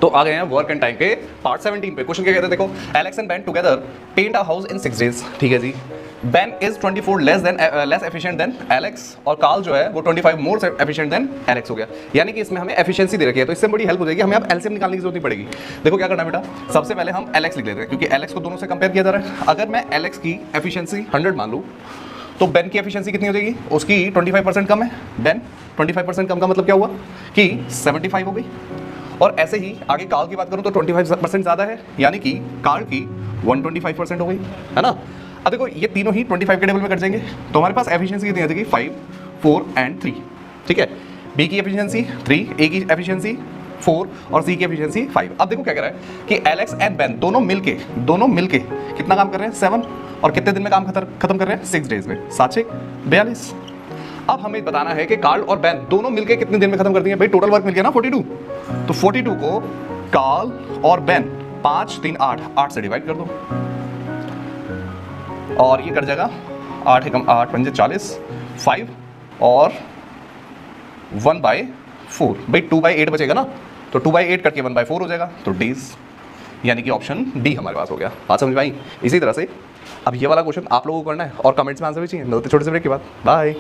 तो आ गए हैं वर्क एंड टाइम के पार्ट 17 पे। क्वेश्चन क्या कहते हैं देखो, Alex and Ben together paint a house in 6 days. ठीक है जी, Ben is 24 less efficient than Alex, और कार्ल जो है वो 25 मोर एफिशिएंट देन एलेक्स हो गया। यानी कि इसमें हमें एफिशिएंसी दे रखी है, तो इससे बड़ी हेल्प हो जाएगी, हमें अब एलसीएम निकालने की जरूरत नहीं पड़ेगी। देखो क्या करना है बेटा, सबसे पहले हम एलेक्स लिख लेते हैं, क्योंकि एलेक्स को दोनों से कंपेयर किया जा रहा है। अगर मैं एलेक्स की एफिशिएंसी 100 मान लूँ तो बेन की एफिशिएंसी कितनी हो जाएगी, उसकी 25% कम है, बेन 25% कम का मतलब क्या हुआ कि 75 हो गई। और ऐसे ही आगे कार्ल की बात करूं तो 25% ज़्यादा है, यानी कि कार्ल की 125% हो गई, है ना। अब देखो ये तीनों ही 25 के टेबल में कट जाएंगे, तो हमारे पास एफिशिएंसी कितनी आ जाएगी 5, 4 एंड 3। ठीक है, बी की एफिशिएंसी 3, ए की एफिशिएंसी 4 और सी की एफिशिएंसी 5। अब देखो क्या कह रहा है कि एलेक्स एंड बेन दोनों मिलके कितना काम कर रहे हैं 7, और कितने दिन में काम खत्म कर रहे हैं 6 डेज में, 7 6 42। अब हमें बताना है कि कार्ल और बेन दोनों मिलके कितने दिन में खत्म कर दिए। भाई टोटल वर्क मिल गया ना 42, तो 42 को कार्ल और बेन 5 3 8 से डिवाइड कर दो, और ये कर जाएगा 8 एकम 8 पंजे 40, 5 और 1/4। भाई 2/8 बचेगा ना, तो 2/8 कट के 1/4 हो जाएगा, तो डेज, यानी कि ऑप्शन डी हमारे पास हो गया। बात समझ में आई। इसी तरह से अब ये वाला क्वेश्चन आप लोगों को करना है और कमेंट्स में आंसर भी चाहिए। मिलते छोटे से ब्रेक के बाद, बाय।